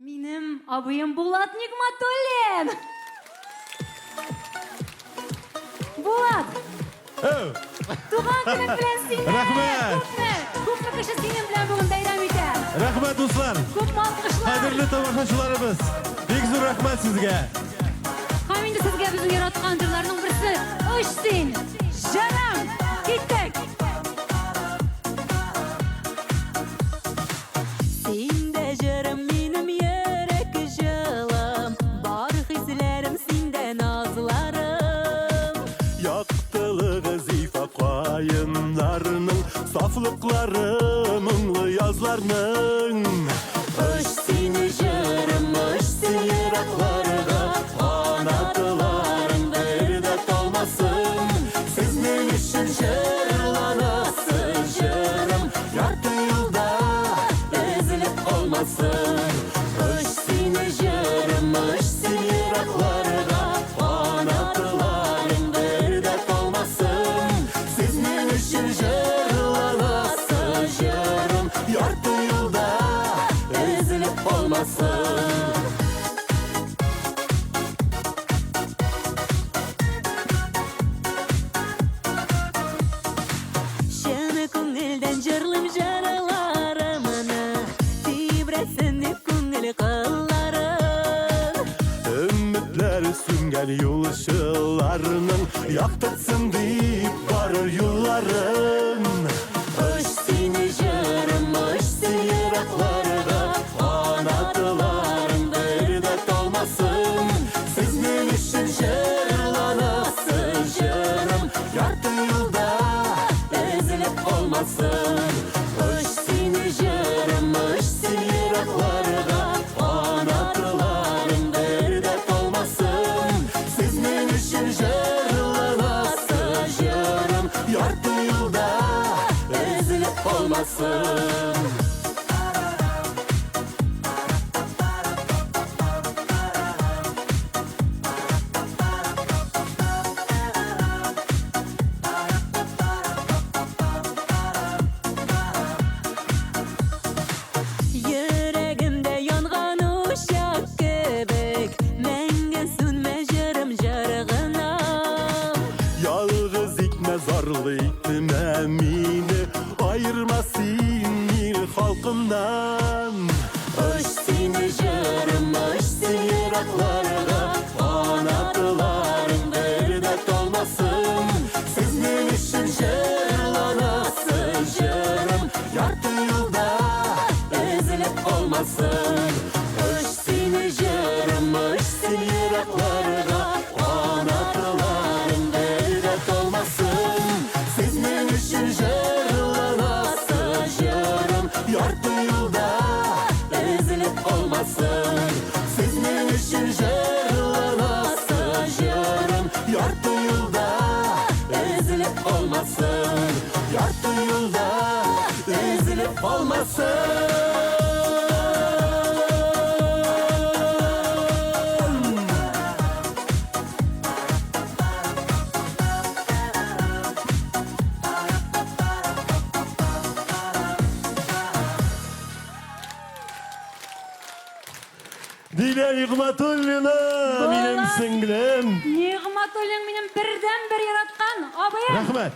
Benim abim Bulat Nigmatullin. Bulat. Tuğan günün bilen seni. Rahmet. Köpme kişi senin bilen bugün bayram eder. Rahmet dostlar. Köp alkışlar. Qadrli tomoshachilarimiz, bek zo'r rahmat sizga. Hamindi sizga bizim yaratgan jırlarının birisi O'shsin. Canım. Gittik. Sende jarım benim yürek jılım, bar hislerim sende nazlarım. Yaktılığı zifa kayınlarının, saflıkları munglu yazlarının. O'shsin jarım, o'shsin yiraklarga, Qanatlarım derdət olmasın. Sizin için jırlanasız jırım, yartı yılda ezilip olmasın. o'shsin jarım, o'shsin yiraklarga, Qanatlarım derdət olmasın. Sizin için jırlanasız jırım, yartı yılda ezilip olmasın. şını ko'ngildan jırlım jaralarımını, tibresin ko'ngil qillarım. Ümitler süngen yol ışılarının, yaktırsın deyip varır yolların. O'shsin jarım, o'shsin yiraklarga, Qanatlarım derdət olmasın. Sizin için jırlanasız jırım, yartı yılda ezilip olmasın. o'shsin jarım, o'shsin yiraklarga, Qanatlarım derdət olmasın. Sizin için jırlanasız jırım, yartı yılda ezilip olmasın. yüreğimde yangan uşak kebek, menge sönme jarım jarğınam. Yalğız ikme zarlı itme mini, ayırmasın il halkından. O'shsin jarım, o'shsin yiraklarga, Qanatlarım derdət olmasın. Sizin için jırlanasız jırım, yartı yılda ezilip olmasın. o'shsin jarım, o'shsin yiraklarga, Qanatlarım derdət olmasın. Sizin için jırlanasız jırım, yartı yılda ezilip olmasın. Sizin için jırlanasız jırım, yartı yılda ezilip olmasın. Yartı yılda ezilip olmasın. Dile Nigmatullina, benim singlim. Nigmatullin benim birden bir yaratgan abim. Rahmet.